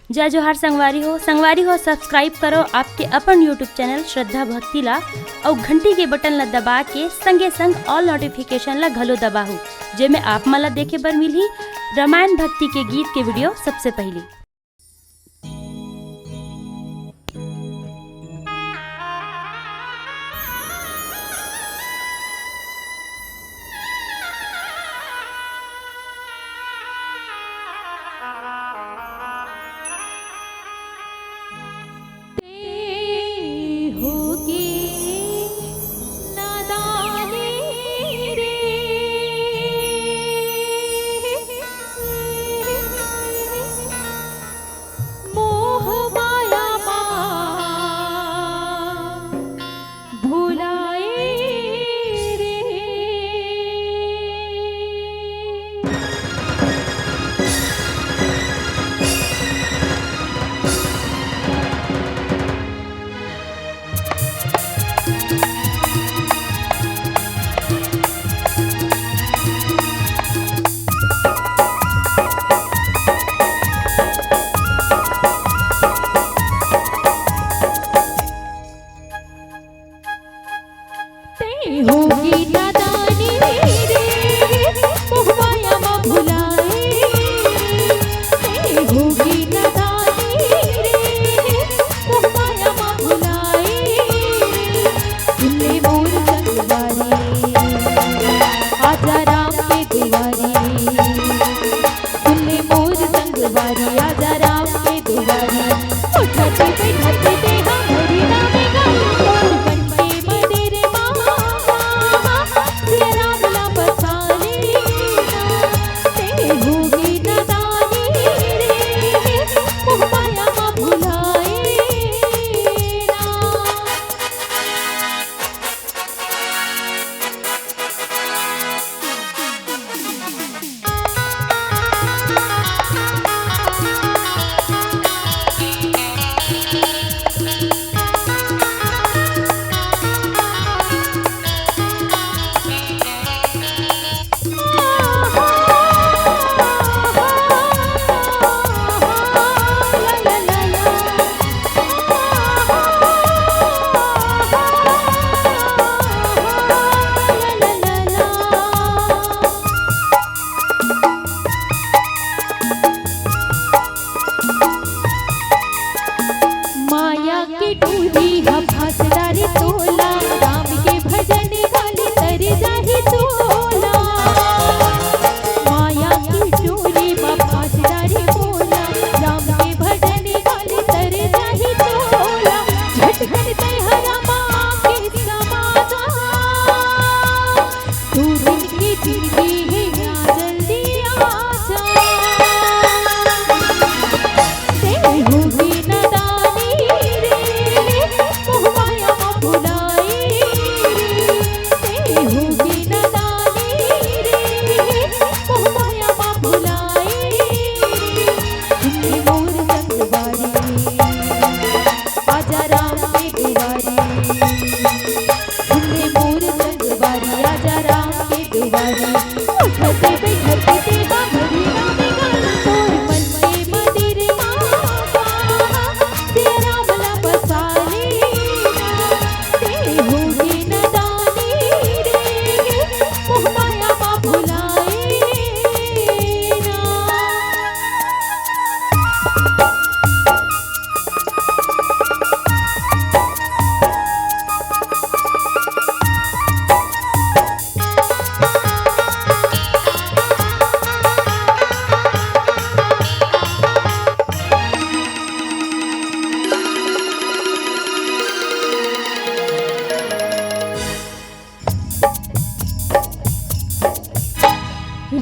जय जोहार संगवारी हो सब्सक्राइब करो आपके अपन यूट्यूब चैनल श्रद्धा भक्ति ला और घंटी के बटन ला दबा के संगे संग ऑल नोटिफिकेशन ला घलो दबाहू जेमे आप मला देखे बर मिलही रामायण भक्ति के गीत के वीडियो सबसे पहले।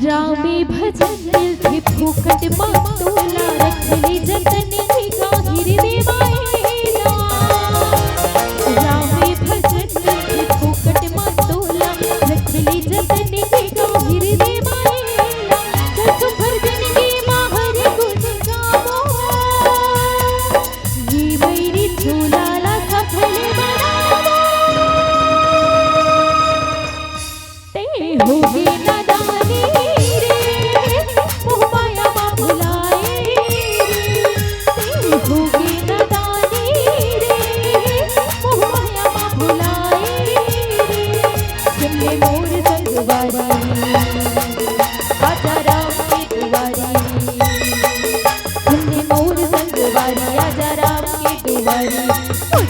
रामे भजन दिल थे फूकट मातोला रखली जतन की गाहिर देवाएला। रामे भजन दिल थे फूकट मातोला रखली जतन की गाहिर देवाएला। जसु भजन की माहर गुण गावो ये मेरी झूलाला सफल बनावो। ते होगे नादानी रे मोह माया मा भुला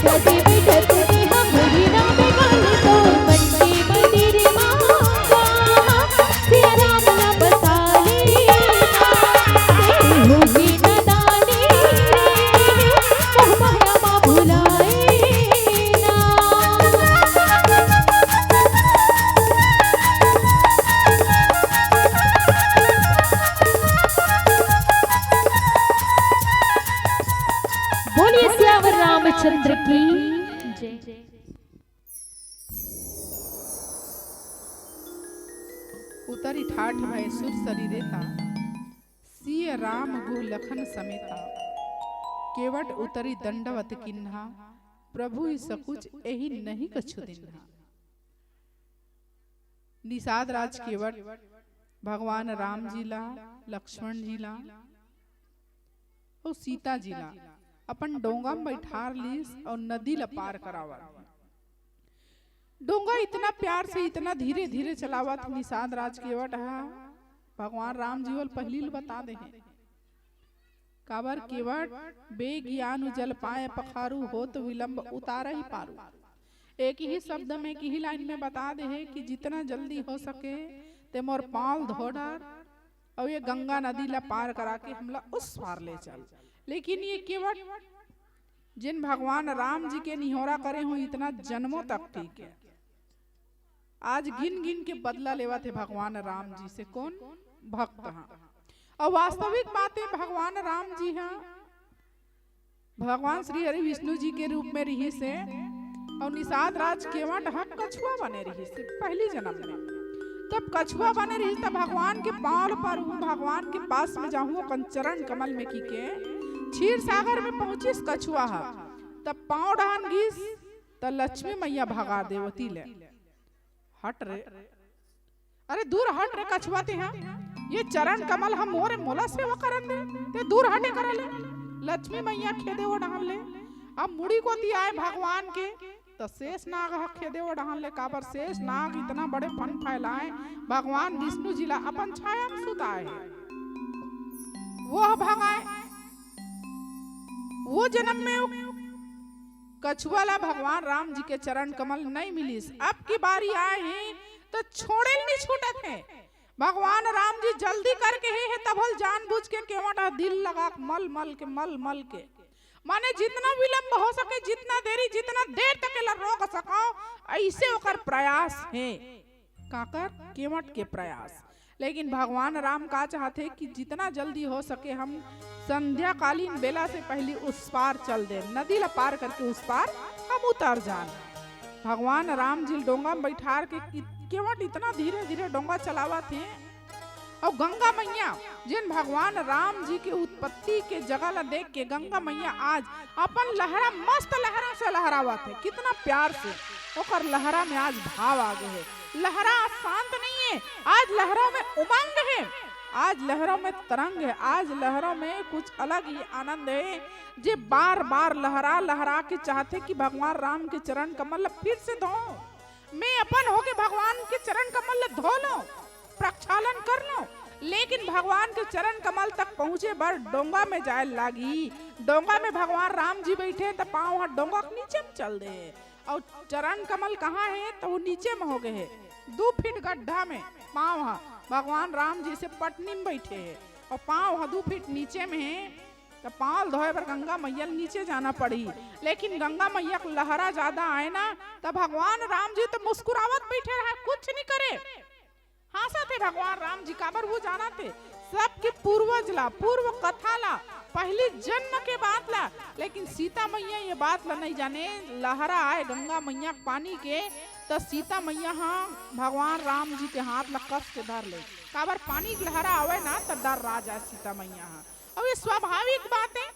छठी बैठत नेहा मोरी राम गाल तो बनके मंदिर मांगा सिया राम ला बसा लेना होगी नदानी रे मोह माया माँ भुलाए ना। बोलिए सियावर रामचंद्र की जय। उतरी ठाठ भय सुर शरीरेता सिय राम गो लखन समेता केवट उतरी दंडवत किन्हा प्रभु ही सकुच एही नहीं कछु दिन्हा। निषाद राज केवट भगवान राम जी ला लक्ष्मण जी ला और सीता जी ला अपन डोंगा में बैठार लीस और नदी ला पार करावा। डोंगा इतना प्यार से इतना धीरे धीरे चलावत निषाद राज केवट है भगवान राम जी वल पहली बता दे हैं काबर केवट बेज्ञान जल पाए पखारू हो तो विलंब उतार ही पारू। एक ही शब्द में एक ही लाइन में बता दे है कि जितना जल्दी हो सके ते मोर पांव धो डार और ये गंगा नदी ला पार करा के हमला उस पार ले चल। लेकिन ये केवट जिन भगवान राम जी के निहोरा करे हो इतना जन्मों तक ठीक है आज गिन गिन के बदला लेवा थे भगवान राम जी से कौन भक्त हाँ। और वास्तविक बातें भगवान राम जी हाँ भगवान श्री हरि विष्णु जी के रूप में रही से और निषाद राज केवट हक कछुआ बने रही से पहली जन्म में। तब कछुआ बने रही तब भगवान के पाल पर हूँ भगवान के पास में जाऊँ कंचरण कमल में की के क्षीर सागर में पहुंचिस कछुआ हा तब पांव डान गीस त लक्ष्मी मैया भगा देवती ले हट रे अरे दूर हट रे कछुआ ते हाँ ये चरण कमल हम मोरे मोला सेवा करन दे ते दूर हटे कर ले। लक्ष्मी मैया खेदे वो डाल ले अब मुड़ी को ती आए भगवान के तो शेष नाग खेदे वो डाल ले काबर शेष नाग इतना बड़े फन फैलाए भगवान विष्णु जी ला अपन छाया में सुताए वो भगाए वो जन्म में कछुआ ला भगवान राम जी के चरण कमल नहीं मिलीस। अब की बारी आए हैं तो छोड़े नहीं छूटत है भगवान राम जी जल्दी करके है तब हल जानबूझ के केवटा दिल लगा मल मल के माने जितना विलंब हो सके जितना देरी जितना देर तक ला रोक सको ऐसे ओकर प्रयास है काकर केवट के प्रयास। लेकिन भगवान राम का चाहते कि जितना जल्दी हो सके हम संध्या कालीन बेला से पहले उस पार चल दे नदी ला पार करके उस पार हम उतर जान। भगवान राम जी डोंगा में बैठार के केवट इतना धीरे धीरे डोंगा चलावा थे और गंगा मैया जिन भगवान राम जी के उत्पत्ति के जगह ला देख के गंगा मैया आज अपन लहरा मस्त लहरा से लहरावा थे कितना प्यार से ओकर लहरा में आज भाव आ गए है। लहरा शांत नहीं है आज लहरों में उमंग है आज लहरों में तरंग है आज लहरों में कुछ अलग ही आनंद है जे बार बार लहरा लहरा के चाहते कि भगवान राम के चरण कमल फिर से धो मैं अपन होके भगवान के चरण कमल धो लो प्रक्षालन कर लो। लेकिन भगवान के चरण कमल तक पहुँचे बार डोंगा में जाए लागी डोंगा में भगवान राम जी बैठे तो पाँव हाथ डोंगा के नीचे में चल दे और चरण कमल कहाँ है तो वो नीचे में हो गए 2 फीट गड्ढा में पाँव हा भगवान राम जी से पटनी में बैठे है और पाँव हा 2 फीट नीचे में है तो पाँव धोए पर गंगा मैया नीचे जाना पड़ी। लेकिन गंगा मैया को लहरा ज्यादा आए ना तो भगवान राम जी तो मुस्कुरावत बैठे रहे कुछ नहीं करे हंसा थे भगवान राम जी काबर वो जाना थे सबके पूर्वज ला पूर्व कथा ला पहली जन्म के बात ला। लेकिन सीता मैया ये बात ला नहीं जाने लहरा आए गंगा मैया पानी के तो सीता मैया हाँ भगवान राम जी के हाथ ला कस के धर ले काबर पानी की लहरा आवे ना तो डर राजा सीता मैया हाँ। और ये स्वाभाविक बात है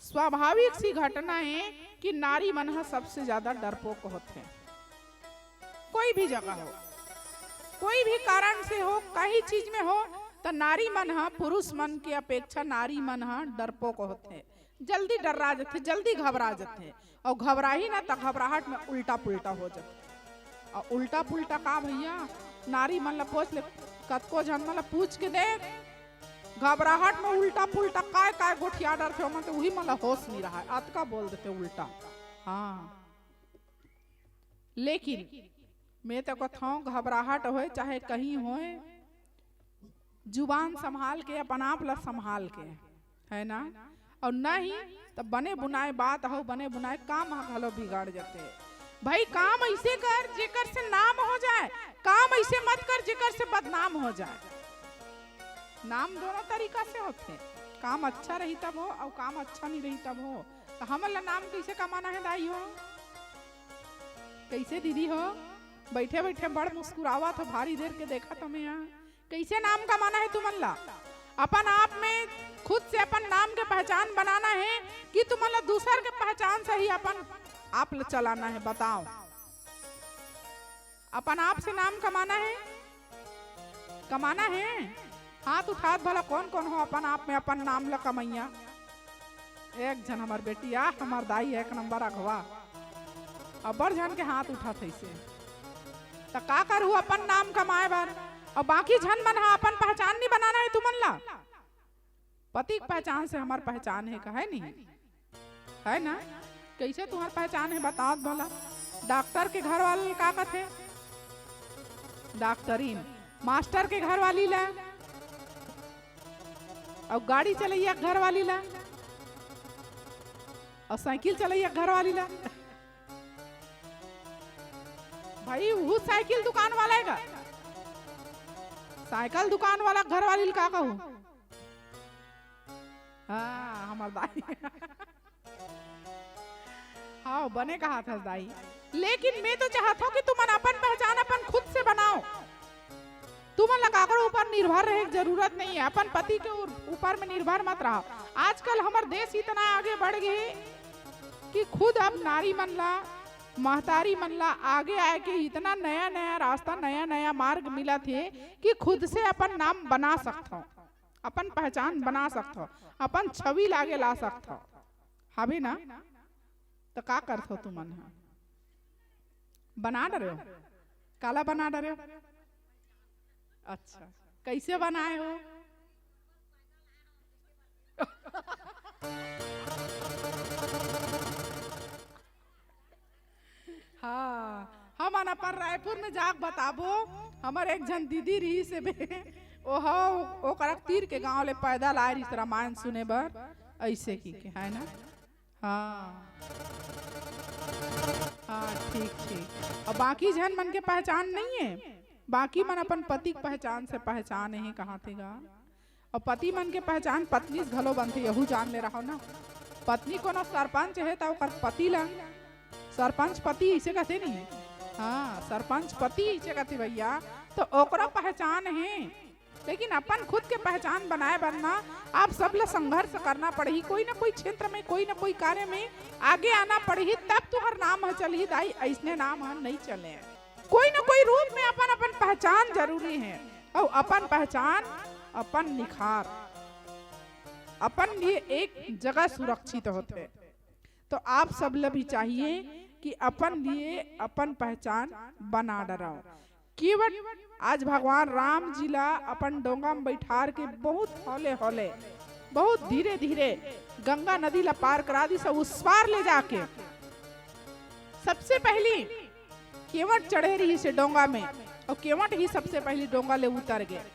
स्वाभाविक सी घटना है कि नारी मन सबसे ज्यादा डरपोक होते हैं कोई भी जगह हो कोई भी कारण से हो कहीं चीज में हो तो नारी मन पुरुष मन के अपेक्षा नारी मन डरपोक होते जल्दी डरा जाते जल्दी घबरा जाते और घबरा ही ना तो घबराहट में उल्टा पुल्टा हो जाते और उल्टा पुल्टा का भैया नारी मन ला पूछ ले कतको जन मन ला पूछ के देख घबराहट में उल्टा पुल्टा काय गोठिया डर थे तो वही मतलब होश नहीं रहा है अतका बोल देते उल्टा। हाँ लेकिन मैं तो कहता हूँ घबराहट होए चाहे कहीं होए जुबान संभाल के अपन आप ला संभाल के है ना, और नहीं तो बने बुनाए बात हो बने बुनाए काम हलो बिगाड़ जाते। भाई काम ऐसे कर जेकर से नाम हो जाए, काम ऐसे मत कर जेकर से बदनाम हो जाए। नाम दोनों तरीका से होते, काम अच्छा रही तब हो और काम अच्छा नहीं रही तब हो। तो हमारा नाम कैसे कमाना है दाई हो, कैसे दीदी हो, बैठे बैठे बड़ मुस्कुरावा तो भारी देर के देखा तुम्हें यहाँ कैसे नाम कमाना है तुमल्ला। अपन आप में खुद से अपन नाम के पहचान बनाना है कि तुम्हारा दूसर के पहचान से ही अपन आप चलाना है। बताओ अपन आप से नाम कमाना है, कमाना है। हाथ उठात भला कौन कौन हो अपन आप में अपन नाम ला कमैया। एक जन हमार बेटिया हमार दाई एक नंबर अगवा अबर जन के हाथ उठा थे से तो का करू अपन नाम कमाए बार, और बाकी झन मन हा अपन पहचान नहीं बनाना है तुमन ला। पति की पहचान से हमार पहचान है कहे नहीं है ना। कैसे तुम्हार पहचान है बताओ भला। डॉक्टर के घर वाले का कथे डॉक्टरीन, मास्टर के घर वाली ला, और गाड़ी चलैया घर वाली ला, और साइकिल चलैया घर वाली ला। भाई वो साइकिल दुकान वाला है, साइकिल दुकान वाला घर वाली का कहूँ। हाँ हमार दाई हाँ बने कहा था दाई। लेकिन मैं तो चाहता हूँ कि तुम अपन पहचान अपन खुद से बनाओ। तुम लगाकर ऊपर निर्भर रहे जरूरत नहीं है, अपन पति के ऊपर में निर्भर मत रहो। आजकल हमार देश इतना आगे बढ़ गए कि खुद अब नारी मन ला महतारी मन ला आगे आए के इतना नया नया रास्ता नया नया मार्ग मिला थे कि खुद से अपन नाम बना सकता हो, अपन पहचान बना सकता हो, अपन छवि लागे ला सकता हो। हबे ना तो का करत हो तुम मन बना डरे हो, काला बना डरे हो। अच्छा कैसे बनाए हो हाँ हम अपन रायपुर में जाक बताबो। हमार एक जन दीदी रही से ओकर तीर के गांव ले पैदल आए रही रामायण सुने बर ऐसे की के है ना। हाँ हाँ ठीक ठीक। और बाकी जन मन के पहचान नहीं है, बाकी मन अपन पति की पहचान से पहचान है कहाँ थे गा। और पति मन के पहचान पत्नी से घलो बनते यहू जान ले रहा ना। पत्नी को ना सरपंच है तो ओकर पति ला सरपंच पति इसे कहते नहीं। हाँ सरपंच पति इसे कहते भैया, तो ओकरा पहचान है। लेकिन अपन खुद के पहचान बनाए बनना आप सब ला संघर्ष करना पड़ही, कोई ना कोई क्षेत्र में कोई ना कोई कार्य में आगे आना पड़ही, तब तुहर नाम है चलही दाई। ऐसने नाम है नहीं चले, कोई ना कोई रूप में अपन अपन पहचान जरूरी है। और अपन पहचान अपन निखार अपन लिए एक जगह सुरक्षित होते। तो आप सब ला भी चाहिए कि अपन लिए अपन पहचान बना डराओ। केवल आज भगवान राम जी ला अपन डोंगा में बैठार के बहुत हौले हौले बहुत धीरे धीरे गंगा नदी ला पार करा दी, सब उस पार ले जाके सबसे पहली केवट चढ़े रही से डोंगा में, और केवट ही सबसे पहली डोंगा ले उतर गए।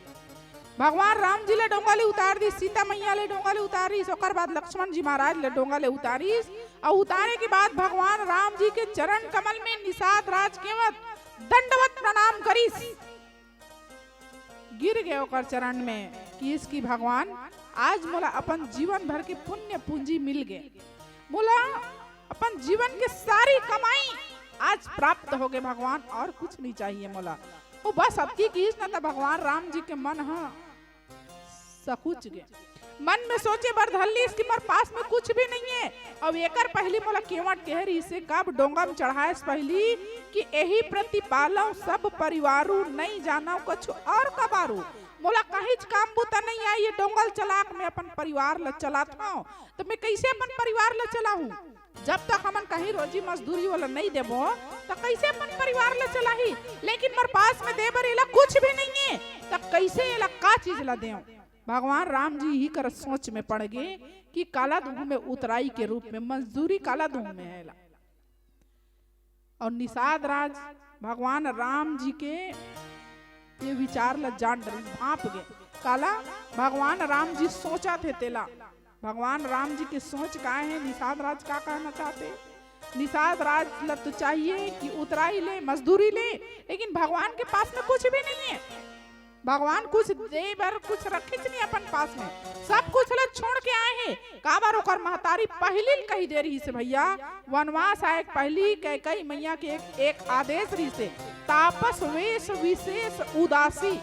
भगवान राम जी ले डोंगा ले उतार दी, सीता मैया ले डोंगा ले उतारी, ओकर बाद लक्ष्मण जी महाराज ले डोंगा ले उतारी। और उतारे के बाद भगवान राम जी के चरण कमल में निषाद राज केवट दंडवत प्रणाम करीस, गिर गए ओकर चरण में कि इसकी भगवान आज मोला अपन जीवन भर के पुण्य पूंजी मिल गए, मोला अपन जीवन के सारी कमाई आज प्राप्त हो गए भगवान, और कुछ नहीं चाहिए मोला। वो बस अति की न तो भगवान राम जी के मन हाँ सकुच गए, मन में सोचे बरधल्ली इसकी मर पास में कुछ भी नहीं है। अब एकर पहली मोला केवट कह रही से कब डोंगा में चढ़ाए पहली कि यही प्रतिपालो सब परिवारू नहीं जाना कुछ और कबारू, मोला कहीं काम बुता नहीं आई, ये डोंगल चलाक में अपन परिवार ला चलाता हूँ। तो मैं कैसे अपन परिवार ला चलाऊं, जब तक हमन कहीं रोजी मजदूरी वाला नहीं देबो तो कैसे अपन परिवार ला चलाही। लेकिन मर पास में देबर इला कुछ भी नहीं है, तो कैसे इला का चीज ला देऊं। भगवान राम जी ही कर सोच में पड़ गए कि काला धूम में उतराई के रूप में मजदूरी काला धूम में है। और निषाद राज भगवान राम जी के ये विचार ला जान डरी भाप गए। काला भगवान राम जी सोचा थे तेला, भगवान राम जी की सोच का है। निषाद राज का कहना चाहते, निषाद राज ला तो चाहिए कि उतराई ले, मजदूरी ले, लेकिन भगवान के पास में कुछ भी नहीं है। भगवान कुछ दे बर कुछ रखे नहीं अपन पास में, सब कुछ ला छोड़ के आए हैं। काबर ओकर महतारी पहली कही दे रही से भैया वनवास आए पहली कई मैया के एक आदेश रही से तापस वेश विशेष उदासी।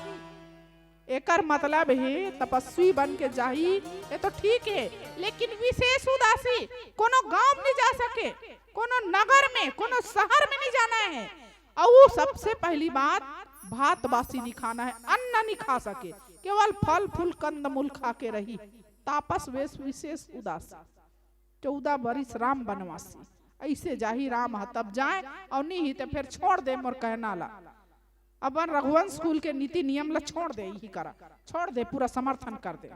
एकर मतलब है तपस्वी बन के जाही ये तो ठीक है, लेकिन विशेष उदासी कोनो गांव में नहीं जा सके, कोनो नगर में कोनो शहर में नहीं जाना है। और वो सबसे पहली बात भात बासी नहीं खाना है, अन्न नहीं खा सके, केवल फल फूल कंद मूल खा के रही। तापस वेश विशेष उदासी 14 बरिस राम बनवासी। ऐसे जाही राम तब जाए और नहीं ही तो फिर छोड़ दे मोर कहना ला। अपन रघुवंश कुल के नीति नियम ला छोड़ दे, यही करा छोड़ दे, पूरा समर्थन कर दे।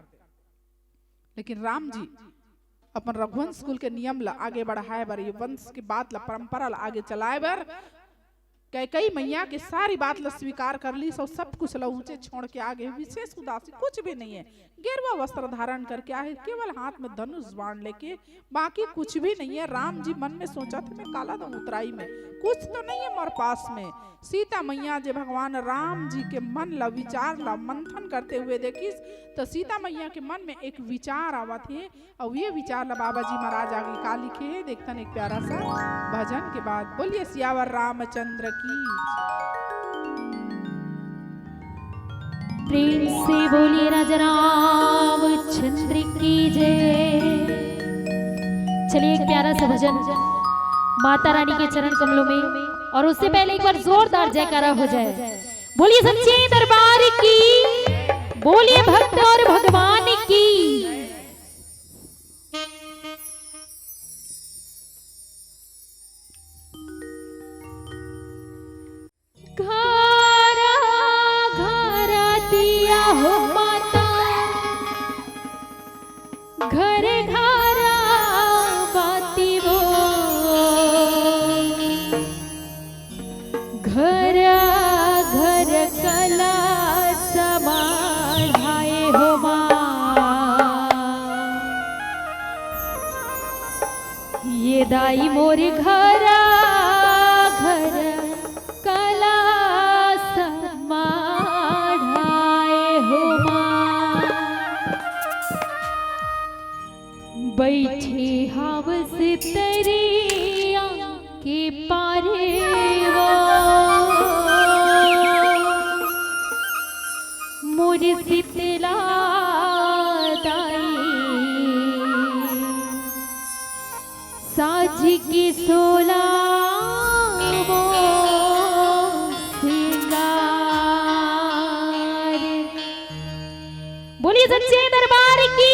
लेकिन राम जी अपन रघुवंश कुल के नियम ला आगे बढ़ाए बर, ये वंश की बात ला परंपरा ला आगे चलाए बर कई मैया के सारी बात ला स्वीकार कर ली। सब कुछ ला ऊंचे छोड़ के आगे विशेष उदासी कुछ भी नहीं है। गेरुआ वस्त्र धारण करके आए, केवल हाथ में धनुष बाण लेके, बाकी कुछ भी नहीं है। राम जी मन में सोचा था मैं काला धूम उतराई में कुछ तो नहीं है मोर पास में। सीता मैया जे भगवान राम जी के मन ला विचार ला मंथन करते हुए देखी तो सीता मैया के मन में एक विचार आवत है। और ये विचार ला बाबा जी महाराज आगे का लिखे है, देखतन एक प्यारा सा भजन के बाद। बोलिए सियावर रामचंद्र की। प्रेम से बोलिए राजा रामचंद्र की जय। चलिए एक प्यारा सा भजन माता रानी के चरण कमलों में, और उससे पहले एक बार जोरदार जयकारा हो जाए। बोलिए सच्चे दरबार की, बोलिए भक्त और भगवान की। घरा घरा दिया हो माता, घर घरा बाती वो, घर घर कला समाढ़ाए हो माँ। ये दाई मोर घरा घर कला समाढ़ाए हो माँ। बैठे हवस तरिया के पारे वो, मोर शीतला दाई साझ की सोला वो सिंगार। बोलिए सच्चे दरबार की।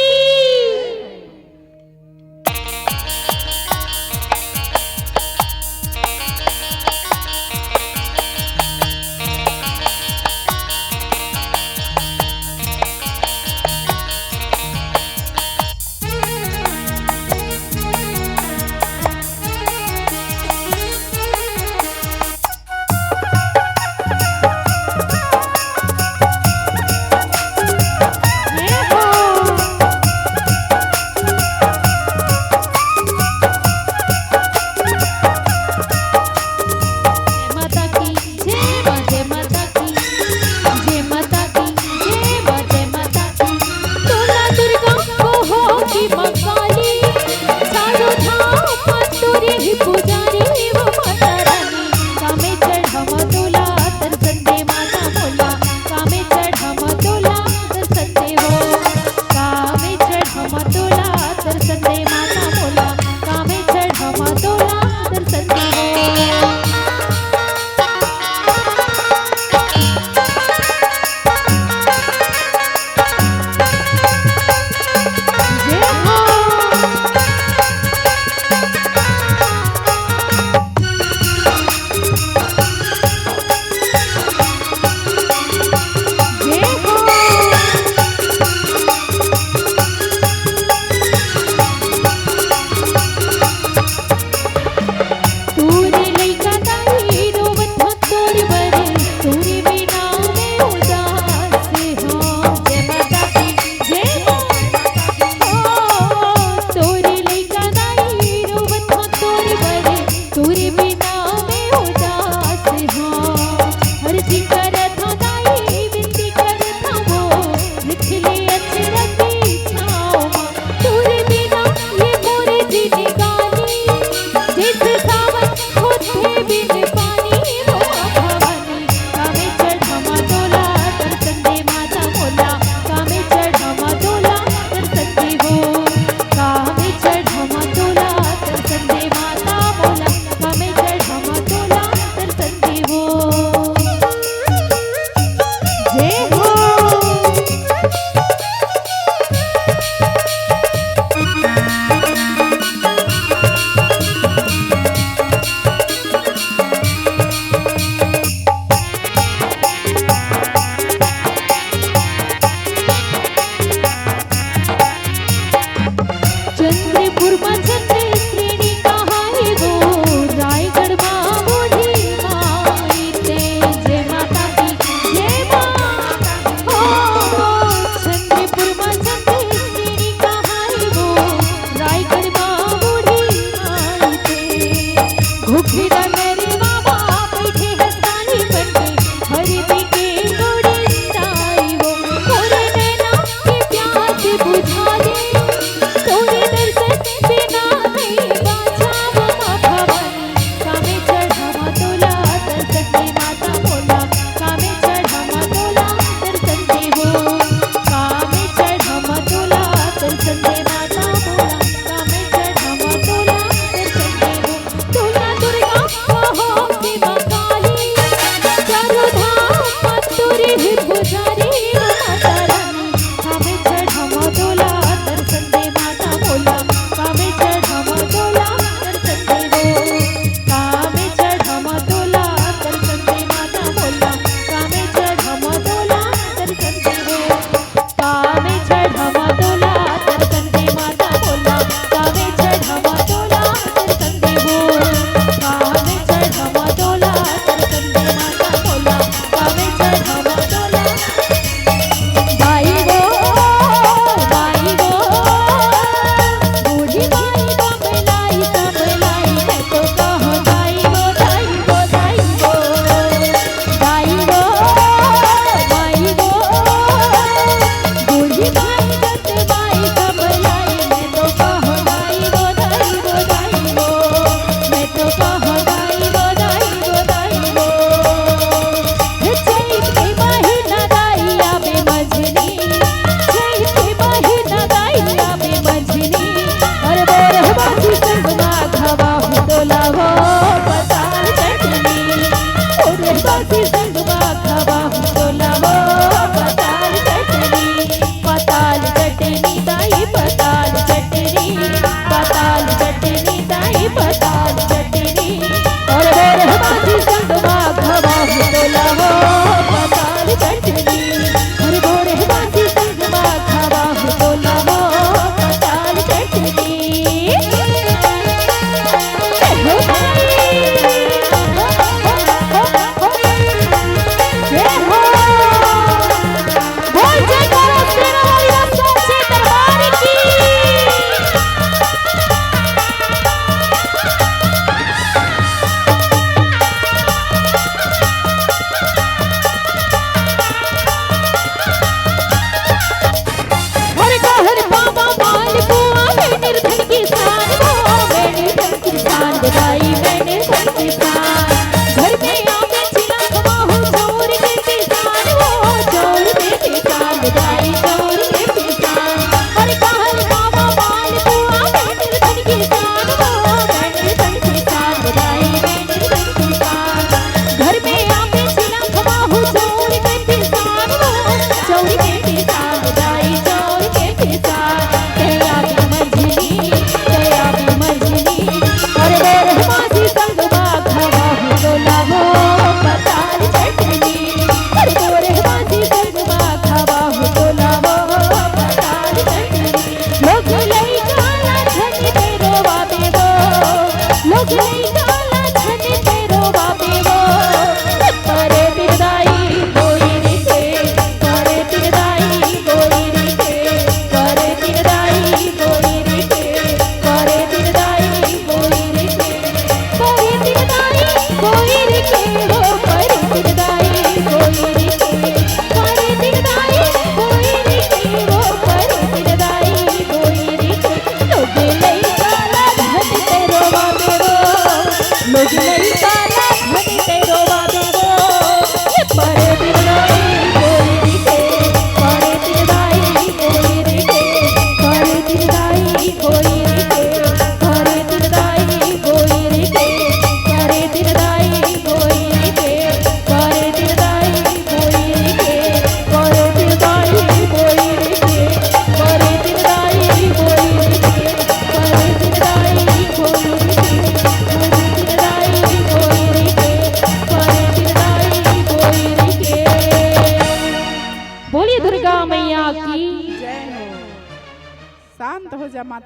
लोग लई काला धन तेरो बाबे वो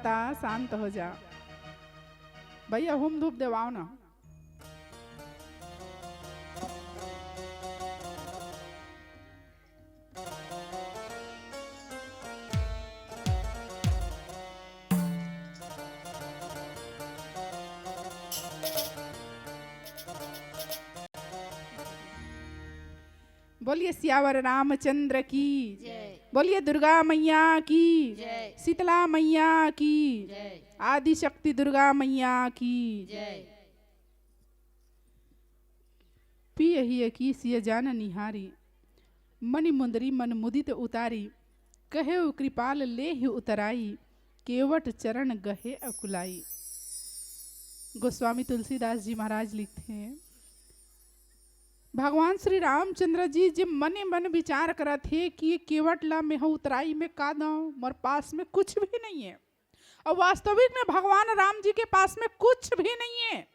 रहता, शांत हो जा भैया, हुम धूप देवाओ ना। बोलिए सियावर रामचंद्र की, बोलिए दुर्गा मैया की, शीतला मैया की, आदि शक्ति दुर्गा मैया की। पिय ही की सिय जान निहारी, मणि मुंदरी मन मुदित उतारी, कहे कृपाल ले ही उतराई, केवट चरण गहे अकुलाई। गोस्वामी तुलसीदास जी महाराज लिखते हैं, भगवान श्री रामचंद्र जी जब मने मन विचार करत थे कि ये केवट ला में उतराई में का दाऊं, मोर पास में कुछ भी नहीं है। और वास्तविक में भगवान राम जी के पास में कुछ भी नहीं है।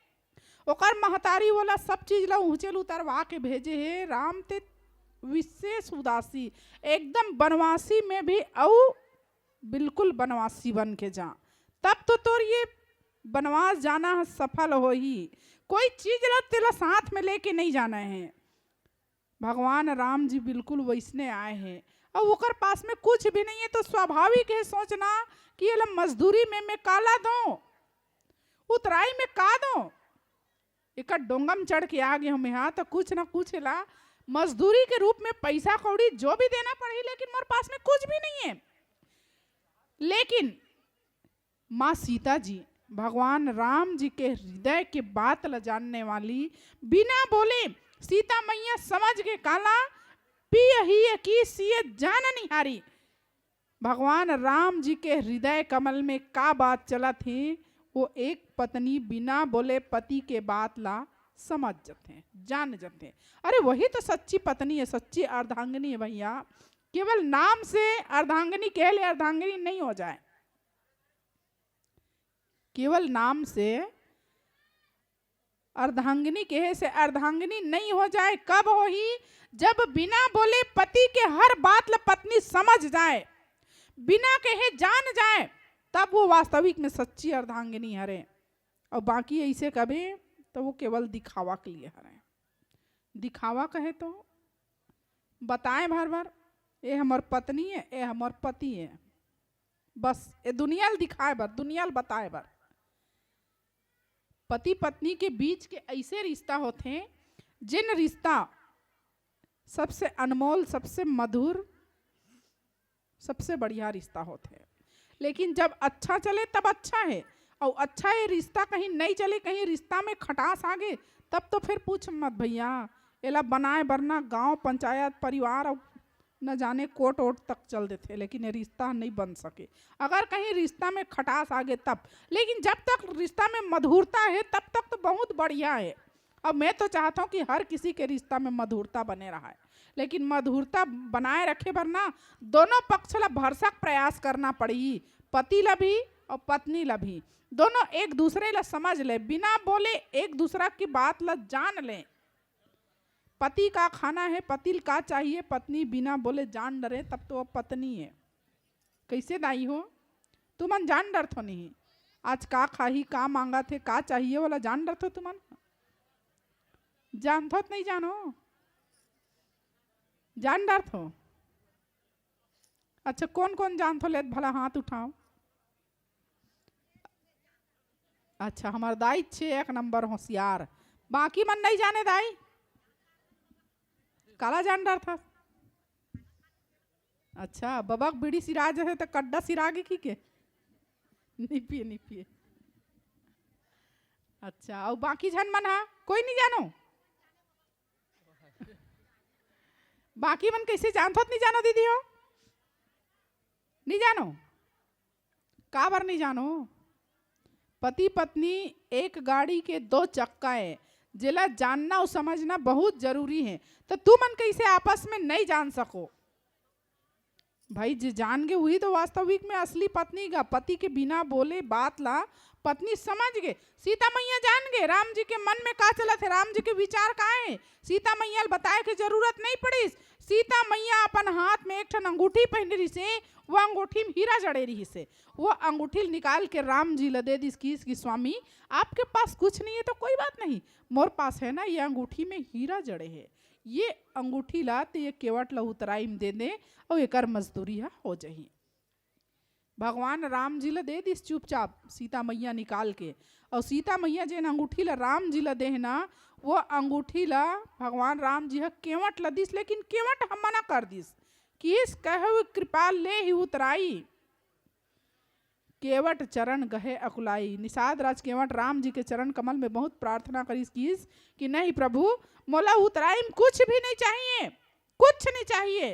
ओकर महतारी वाला सब चीज ला ऊंचेल उतरवा के भेजे है। राम ते विशेष उदासी, एकदम बनवासी में भी औ बिल्कुल बनवासी बन के जा, तब तो तोर ये बनवास जाना सफल हो ही। कोई चीज ला तेरा साथ में लेके नहीं जाना है। भगवान राम जी बिल्कुल वैसने आए हैं और ओकर पास में कुछ भी नहीं है, तो स्वाभाविक है सोचना कि ये मजदूरी में मैं काला दूं, उतराई में का दूं। एक डोंगम चढ़ के आ गए हम यहाँ, तो कुछ ना कुछ ला मजदूरी के रूप में पैसा कौड़ी जो भी देना पड़े, लेकिन मोर पास में कुछ भी नहीं है। लेकिन माँ सीता जी भगवान राम जी के हृदय के बात ल जानने वाली, बिना बोले सीता मैया समझ के काला, पिय ही की सिय जान निहारी। भगवान राम जी के हृदय कमल में का बात चला थी, वो एक पत्नी बिना बोले पति के बात ला समझ जाते, जान जाते। अरे वही तो सच्ची पत्नी है, सच्ची अर्धांगिनी है भैया। केवल नाम से अर्धांगिनी कह ले, अर्धांगिनी नहीं हो जाए। केवल नाम से अर्धांगिनी कहे से अर्धांगिनी नहीं हो जाए। कब हो ही, जब बिना बोले पति के हर बात ला पत्नी समझ जाए, बिना कहे जान जाए, तब वो वास्तविक में सच्ची अर्धांगिनी हरे। और बाकी ऐसे कभी तो वो केवल दिखावा के लिए हरे। दिखावा कहे तो बताएं भर भर, ये हमार पत्नी है, ये हमार पति है, बस ये दुनिया दिखाए बर, दुनिया बताए बर। पति पत्नी के बीच के ऐसे रिश्ता होते हैं जिन रिश्ता सबसे अनमोल, सबसे मधुर, सबसे बढ़िया रिश्ता होते हैं। लेकिन जब अच्छा चले तब अच्छा है, और अच्छा ये रिश्ता कहीं नहीं चले, कहीं रिश्ता में खटास आ गए, तब तो फिर पूछ मत भैया। एला बनाए बरना गांव पंचायत परिवार और न जाने कोर्ट वोट तक चल देते, लेकिन ये रिश्ता नहीं बन सके। अगर कहीं रिश्ता में खटास आ गए तब, लेकिन जब तक रिश्ता में मधुरता है तब तक तो बहुत बढ़िया है। और मैं तो चाहता हूँ कि हर किसी के रिश्ता में मधुरता बने रहा है, लेकिन मधुरता बनाए रखे वरना दोनों पक्ष ला भरसक प्रयास करना पड़ी। पति ला भी और पत्नी ला भी, दोनों एक दूसरे ला समझ ले, बिना बोले एक दूसरा की बात ला जान ले। पति का खाना है, पति का चाहिए, पत्नी बिना बोले जान डरे, तब तो वो पत्नी है। कैसे दाई हो तुमन, जान डर थो नहीं। आज का खाही, का मांगा थे, का चाहिए वाला जान डर थो तुमन, जान थो नहीं जानो, जान डर थो। अच्छा कौन कौन जान थो, ले भला हाथ उठाओ। अच्छा हमार दाई छे एक नंबर होशियार, बाकी मन नहीं जाने दाई। काला जान डर था। अच्छा बबक बीड़ी सिरा जैसे तो कड्डा सिरागे की के नहीं पिए, नहीं पिए। अच्छा और बाकी झन मन हा कोई नहीं जानो, बाकी मन कैसे जानथो नहीं जानो दीदी हो, नहीं जानो। का बार नहीं जानो, पति पत्नी एक गाड़ी के दो चक्का है, जिला जानना और समझना बहुत जरूरी है। तो तुम मन कैसे आपस में नहीं जान सको, भाई जे जान गे हुई तो वास्तविक में असली पत्नी का, पति के बिना बोले बात ला पत्नी समझ गए। सीता मैया जान गए राम जी के मन में का चला थे, राम जी के विचार का है। सीता मैया बताए की जरूरत नहीं पड़ी। सीता मैया अपन हाथ में एक ठन अंगूठी पहन रही से, वो अंगूठी में हीरा जड़े रही से, वो अंगूठी निकाल के राम जी ला दे दी कि स्वामी आपके पास कुछ नहीं है तो कोई बात नहीं, मोर पास है ना ये अंगूठी में हीरा जड़े है, ये अंगूठी ला तो ये केवट ला उतराई में दे दे और एक मजदूरी हो जाही। भगवान राम जी ला दे दी चुपचाप सीता मैया निकाल के, और सीता मैया जेन अंगूठी ला राम जी ला दे ना, वो अंगूठी ला भगवान राम जी केवट ला दिस, लेकिन केवट हम मना कर दिस कि इस कहे कृपा ले ही उतराई, केवट चरण गहे अकुलाई। निषाद राज केवट राम जी के चरण कमल में बहुत प्रार्थना करीस कि नहीं प्रभु मोला उतराई में कुछ भी नहीं चाहिए, कुछ नहीं चाहिए।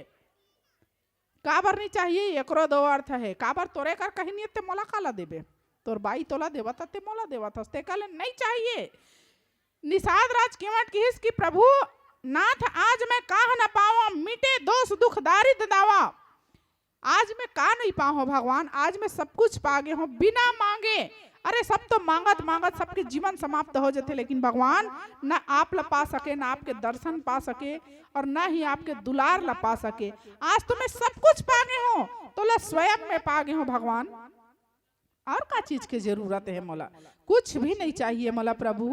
काबर नहीं चाहिए एकरो दो अर्थ है, काबर तोरे कर कहीं नहीं ते मोला काला देबे, तोर बाई तोला देवा ते मोला देवा ते कल नहीं चाहिए। निषाद राज केवट किस कि प्रभु नाथ आज मैं काह न पावा, मिटे दोष दुख दारिद्र दावा। आज मैं का नहीं पाऊँ भगवान, आज मैं सब कुछ पा गए हूँ बिना मांगे। अरे सब तो मांगत मांगत सबके जीवन समाप्त हो जाते, लेकिन भगवान न आप ला पा सके, न आपके दर्शन पा सके, और न ही आपके दुलार ला पा सके। आज तो मैं सब कुछ पा गए हूँ, तो ला स्वयं में पा गए हूँ भगवान, और का चीज की जरूरत है मोला, कुछ भी नहीं चाहिए मोला प्रभु,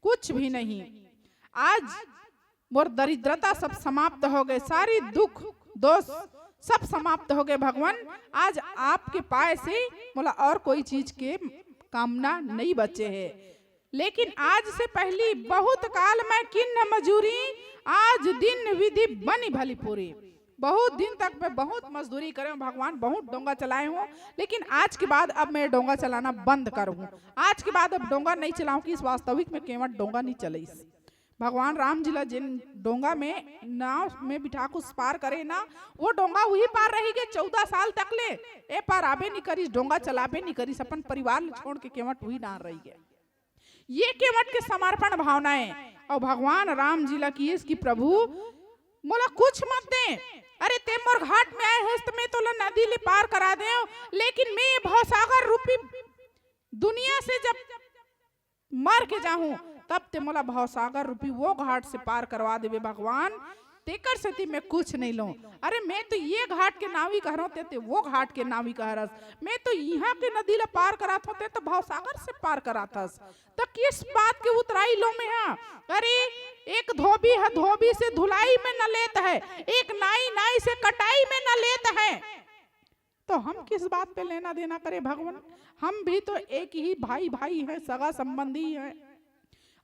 कुछ भी नहीं। आज मोर दरिद्रता सब समाप्त हो गए, सारी दुख दोष सब समाप्त हो गए भगवान। आज आपके पाए से मोला और कोई चीज के कामना नहीं बचे है, लेकिन आज से पहली बहुत काल मैं किन्न मजूरी, आज दिन विधि बनी भली पूरी। बहुत दिन तक मैं बहुत मजदूरी करे भगवान, बहुत डोंगा चलाए हूँ, लेकिन आज के बाद अब मैं डोंगा चलाना बंद करूँ। आज के बाद अब डोंगा नहीं चलाऊं कि इस वास्तविक में केवट डोंगा नहीं चले। भगवान राम जी ला जिन डोंगा में नाव में बिठा को पार करे ना, वो डोंगा वही पार रही गए 14 साल तक ले, ए पार आबे नहीं करी, डोंगा चलाबे नहीं करी, अपन परिवार छोड़ के केवट वही डाल रही है। ये केवट के समर्पण भावनाएं, और भगवान राम जी ला की इसकी प्रभु मोला कुछ मत दे, अरे ते मोर घाट में आए हस्त में तो ला नदी ले पार करा दे, लेकिन मैं भवसागर रूपी दुनिया से जब मर के जाऊं तब ते मोला भवसागर रूपी वो घाट से पार करवा देवे भगवान, तेकर सती मैं कुछ नहीं लूं। अरे मैं तो ये घाट के नावी कह रहा हूं, ते वो घाट के नावी कह रहा, मैं तो यहाँ के नदी ला पार करा था, ते तो भवसागर से पार करा था, तो किस बात के उतराई लो में है। अरे एक धोबी है धोबी से धुलाई में न लेता है, एक नाई नाई से कटाई में न लेता है, तो हम किस बात पे लेना देना करे भगवान। हम भी तो एक ही भाई भाई है, सगा संबंधी है।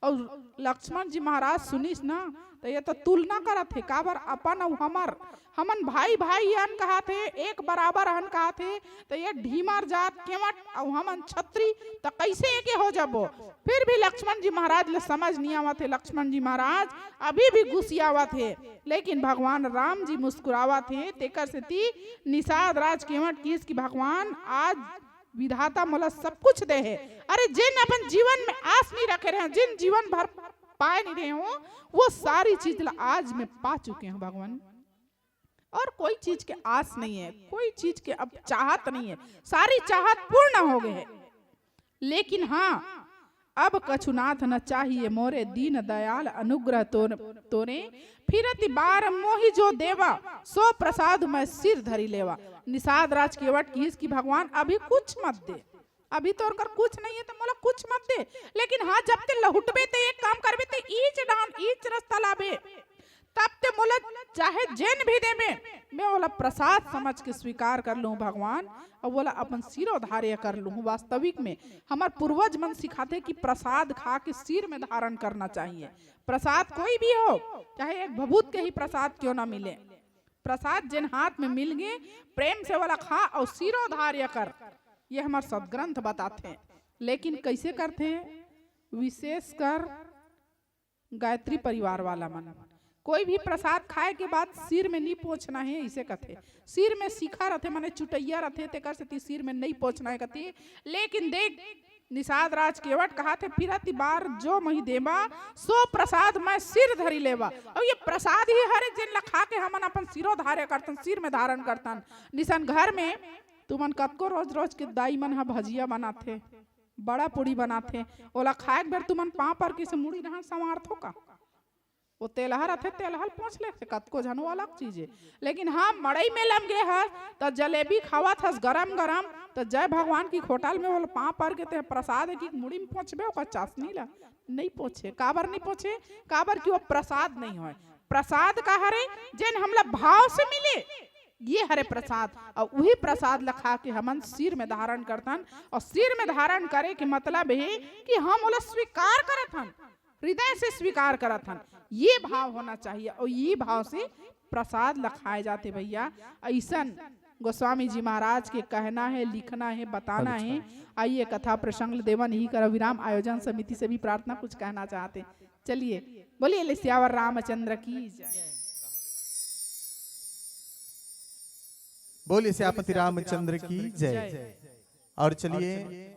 और लक्ष्मण जी महाराज सुनिस ना, तो ये तो तुलना करत थे, काबर अपन और हमन भाई भाई हन कहा थे, एक बराबर हन कहा थे, तो ये ढीमर जात केवट और हमन छत्री, तो कैसे एके हो जाबो। फिर भी लक्ष्मण जी महाराज ले समझ नहीं आवा थे, लक्ष्मण जी महाराज अभी भी गुस्सियावा थे, लेकिन भगवान राम जी मुस्कुरावा थे। तेकर से ती निषाद राज केवट किस की भगवान आज विधाता मोला सब कुछ दे है। अरे जिन अपन जीवन में आस नहीं रखे रहे, जिन जीवन भर पाए नहीं रहे हो, वो सारी चीज आज मैं पा चुके हैं भगवान, और कोई चीज के आस नहीं है, कोई चीज के अब चाहत नहीं है, सारी चाहत पूर्ण हो गए है। लेकिन हाँ अब कछुनाथ न चाहिए मोरे दीन दयाल अनुग्रह तोरे, फिरति बार मोहि जो देवा सो प्रसाद मैं सिर धरी लेवा। निषाद राज केवट की भगवान अभी कुछ मत दे, अभी तो और कुछ नहीं है तो मोला कुछ मत दे, लेकिन हाँ जब ते लहुटबे ते एक काम करबे ते ईच रास्ता लाबे, तब ते मोला चाहे जैन भी देबे, मैं बोला प्रसाद समझ के स्वीकार कर लूं भगवान, और बोला अपन सिरो धार्य कर लूं। वास्तविक में हमार पूर्वज मन सिखाते कि प्रसाद खा के सिर में धारण करना चाहिए। प्रसाद कोई भी हो, चाहे एक भभूत के ही प्रसाद क्यों ना मिले, प्रसाद जिन हाथ में मिल गए प्रेम से वाला खा और सिरो धार्य कर, ये हमारे सदग्रंथ बताते हैं। लेकिन कैसे करते हैं, विशेषकर गायत्री परिवार वाला मन, कोई भी प्रसाद खाए के बाद सिर में नहीं पोछना है, इसे कहते सिर में सीखा रहते माने चुटैया रहते, तेकर से सिर में नहीं पोछना है कहते। लेकिन देख निषाद राज केवट कहा थे फिरती बार जो मही देबा सो प्रसाद मैं सिर धरी लेवा। और ये प्रसाद ही हर एक जिन लखा के हमन अपन सिरो धारे करतन, सिर में धारण करतन। निशन घर में तुमन कतको रोज रोज के दाई मन हा भजिया बनाथे, बड़ा पूड़ी बनाथे, ओला खाए बेर तुमन पाँव पर किसे मुड़ी नहा संवारथो का। वो तेलहर अथे तेलहर पहुँच ले कतको झनो अलग चीज है। लेकिन हाँ मड़ई में लम गे हस तो जलेबी खावत हस गरम गरम तो जय भगवान की खोटाल में वो पाँव पर के ते प्रसाद है कि मुड़ी में पहुँचबे ओकर चाशनी ला नहीं पहुँचे। काबर नहीं पहुँचे? काबर की वो प्रसाद नहीं हो। प्रसाद का हरे जिन हमला भाव से मिले ये हरे प्रसाद, और वही प्रसाद लखा के हमन सिर में धारण करतन। और सिर में धारण करे के मतलब है कि हम ओला स्वीकार करथन, हृदय से स्वीकार करथन। ये भाव होना चाहिए और ये भाव से प्रसाद लखाए जाते भैया। ऐसन गोस्वामी जी महाराज के कहना है, लिखना है, बताना है। आइए कथा प्रसंग देवन ही कर विराम आयोजन समिति से भी प्रार्थना कुछ कहना चाहते। चलिए बोलिए सियावर रामचंद्र की जय। बोलिए सियापति रामचंद्र की जय। और चलिए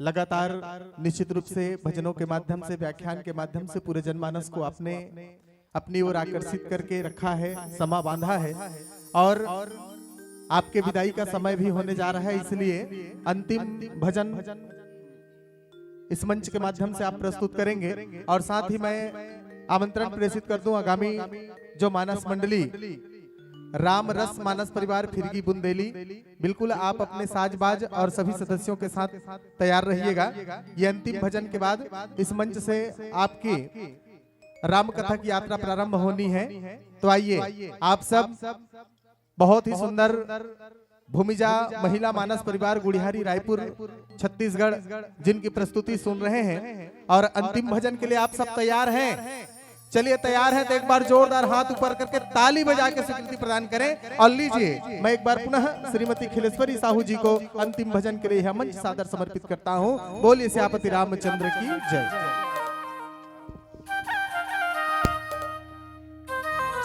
लगातार निश्चित रूप से भजनों के माध्यम से, व्याख्यान के माध्यम से पूरे जनमानस को आपने अपनी ओर आकर्षित करके रखा है, समा बांधा है। और आपके विदाई का समय भी होने जा रहा है, इसलिए अंतिम भजन इस मंच के माध्यम से आप प्रस्तुत करेंगे। और साथ ही मैं आमंत्रण प्रेषित कर दूं आगामी जो मानस मंडली राम रस मानस परिवार फिरगी बुंदेली, बिल्कुल आप अपने साजबाज और सभी सदस्यों के साथ तैयार रहिएगा। ये अंतिम भजन के बाद इस मंच से आपकी राम कथा की यात्रा प्रारंभ होनी है। तो आइए आप सब बहुत ही सुंदर भूमिजा महिला मानस परिवार गुड़िहारी रायपुर छत्तीसगढ़ जिनकी प्रस्तुति सुन रहे हैं। और अंतिम भजन के लिए आप सब तैयार हैं? चलिए तैयार है तो एक बार जोरदार हाथ ऊपर करके ताली बजा के स्वीकृति प्रदान करें। और लीजिए मैं एक बार पुनः श्रीमती खिलेश्वरी साहू जी को अंतिम भजन के लिए यह मंच सादर समर्पित करता हूं। बोलिए सियापति रामचंद्र की जय।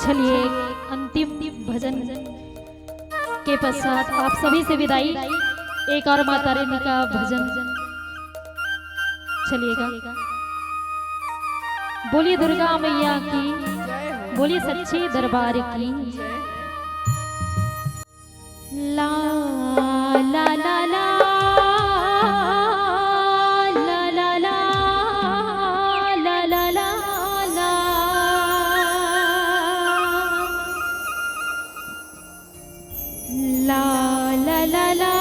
चलिए अंतिम भजन के पश्चात आप सभी से विदाई। एक और माता रानी का भजन चलिएगा। बोलिए दुर्गा मैया की, बोलिए सच्चे दरबार की। ला ला ला ला ला ला ला ला ला ला ला। ला ला ला ला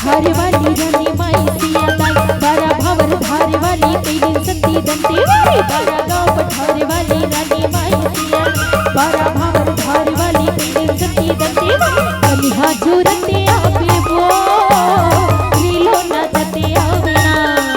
धारे वाली रानी माई सिया दाई बारा भावर धारे वाली पहली सती दंते वाली बारा गांव पठारे वाली रानी माई सिया बारा भावर धारे वाली पहली सती दंते वाली कलिहा जो रते आवे वो रीलो ना जते आवे ना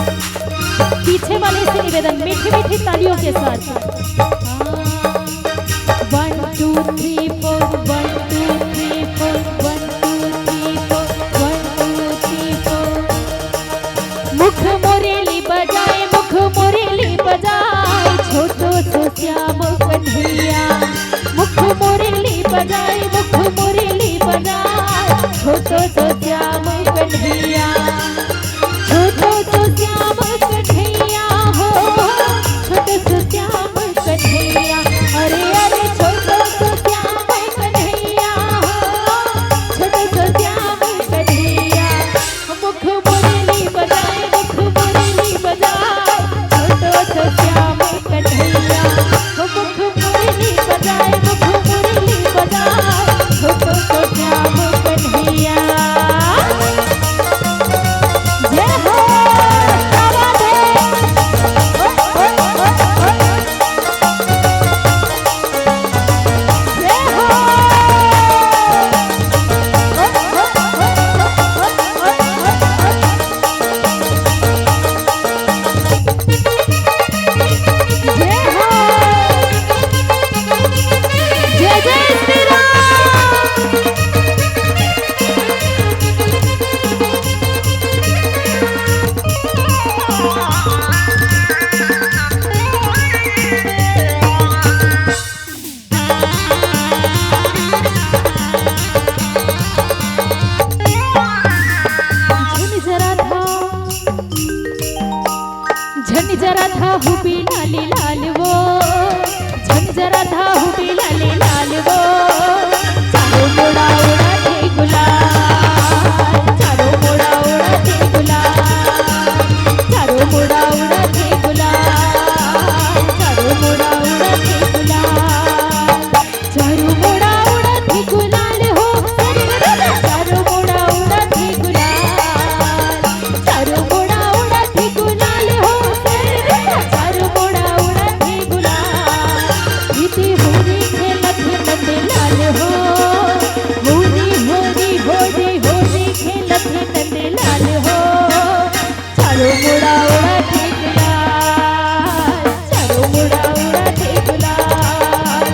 पीछे वाले से निवेदन मीठी मीठी तालियों के साथ 1 2 3 4 1 2 3 4 1 2 3 4 1 2 3 4 मुख मोरेली बजाए छोटो सो श्याम कन्हैया मुख मोरेली बजाए छोटो सो श्याम कन्हैया छोटो सो श्याम कन्हैया हो छोटो सो श्याम कन्हैया अरे अरे छोटो सो श्याम कन्हैया हो छोटो सो श्याम कन्हैया मुख मुरली बजाए छोटो सो श्याम कन्हैया मुख मुरली बजाए छोटो सो श्याम कन्हैया जरा था हुबी लाली लाल वो जरा था हुबी लाली लाल वो चारों मोड़ा उड़ा थे गुलाल चारों मोड़ा उड़ा थे गुलाल चारों मोड़ा उड़ा थे गुलाल चारों मोड़ा उड़ा थे गुलाल चारों मोड़ा उड़ा थे गुलाल हो चारों मोड़ा उड़ा थे गुलाल चारों मोड़ा उड़ा थे गुलाल हो चारों मोड़ा उड़ा थे गुलाल इति होरी खेलत नंद लाल हो होरी होरी होरी होरी खेलत नंद लाल हो चारों मोड़ा उड़ा थे गुलाल चारों मोड़ा उड़ा थे गुलाल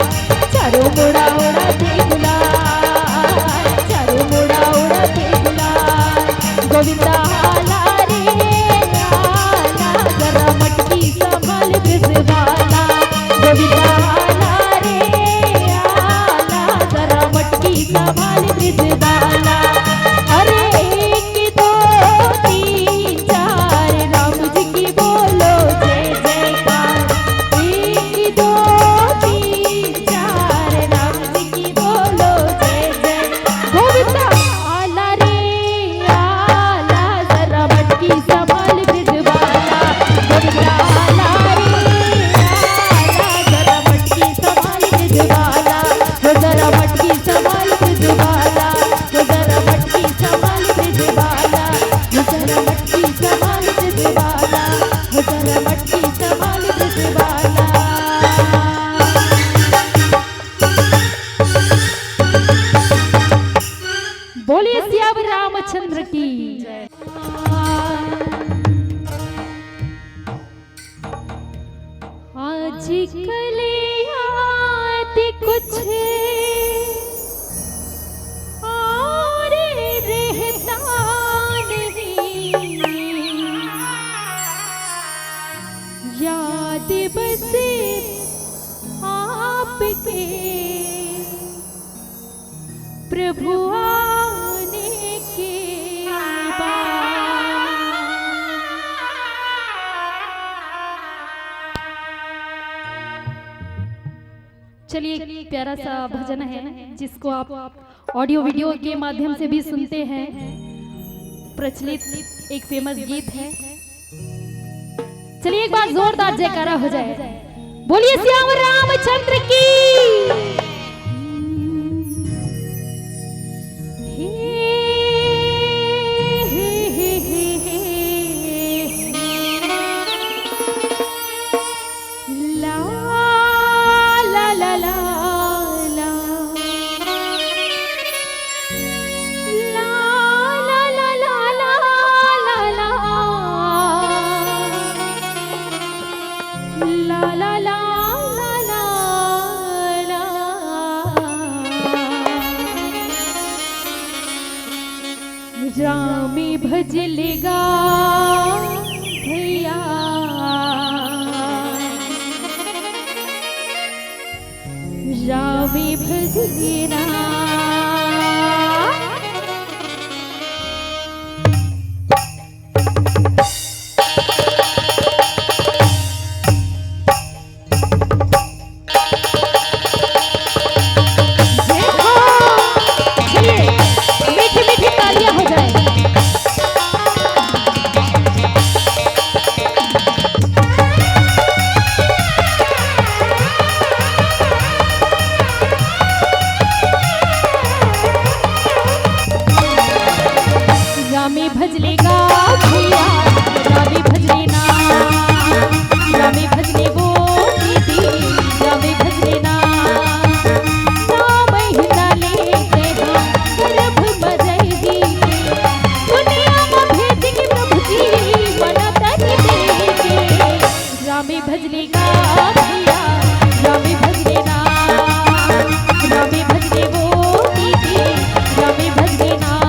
चारों मोड़ा उड़ा थे गुलाल चारों मोड़ा उड़ा थे गुलाल गोविंदा आला रे आला जरा मटकी संभाल बिजवाला गोविंदा आला रे आला जरा मटकी संभाल बिजवाला अरे 1 2 3 4 राम जी की बोलो जय जयकार 1 2 3 4 राम जी की बोलो जय जय गोविंदा आला रे आला जरा मटकी संभाल बिजवाला गोविंदा आला रे आला जरा मटकी संभाल बिजवाला हो जरा मटकी संभाल बिजवाला हो जरा मटकी संभाल बिजवाला हो जरा मटकी संभाल बिजवाला हो जरा मटकी संभाल बिजवाला बोलिए सियावर रामचंद्र की आज कल याद कुछ और रहता नहीं याद बस आपके प्रभु आने के प्यारा सा भजन है जिसको आप ऑडियो वीडियो के माध्यम से भी सुनते हैं। प्रचलित एक फेमस गीत है। चलिए एक बार जोरदार जयकारा हो जाए। बोलिए श्याम रामचंद्र की। रामी भजलेगा भैया, रामी भजलेना। रामी भजलेगा भैया, रामी भजलेना, रामी भजले वो दीदी, रामी भजलेना। राम हिंदा लेते हैं गर्भ मरही, दुनिया में भेजेंगे प्रभु जी मना तन देंगे। रामी भजलेगा भैया, रामी भजलेना, रामी भजले वो दीदी, रामी भजलेना।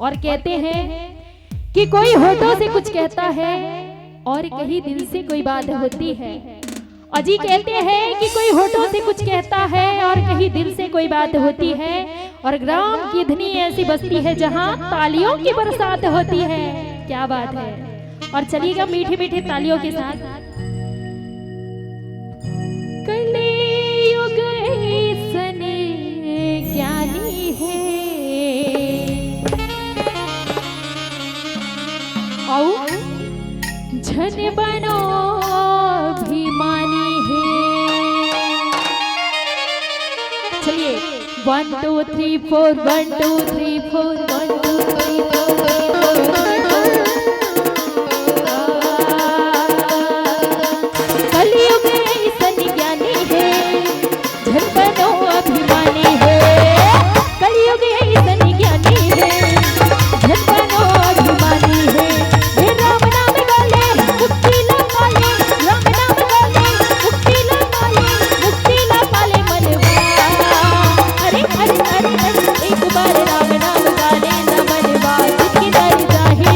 और कहते हैं कि कोई होठों से कुछ कहता है और कहीं दिल से कोई बात होती है। अजी कहते हैं कि कोई होठों से कुछ कहता है और कहीं दिल से कोई बात होती है। और ग्राम की धनी ऐसी बस्ती है जहां तालियों की बरसात होती है। क्या बात है। और चलिएगा मीठे मीठे तालियों के साथ। कलियुग ऐसने ज्ञानी है झन बनो अभिमानी है। चलिए 1 2 3 4 1 2 3 4 1 2 3 4 कलियुग ऐसन ज्ञानी है झन बनो अभिमानी है। कलियुग ऐसन ज्ञानी है झन बनो अभिमानी है। राम नाम गाले मुक्ति ला पाले, राम नाम गाले मुक्ति ला पाले, मुक्ति ला पाले मनवा। अरे अरे अरे अरे एक बार राम नाम गाले न मनवा, जिसके दर जाहे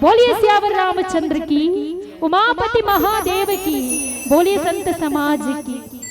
बोलिए सियावर रामचंद्र की, उमापति महादेव की, बोलिए संत समाज की।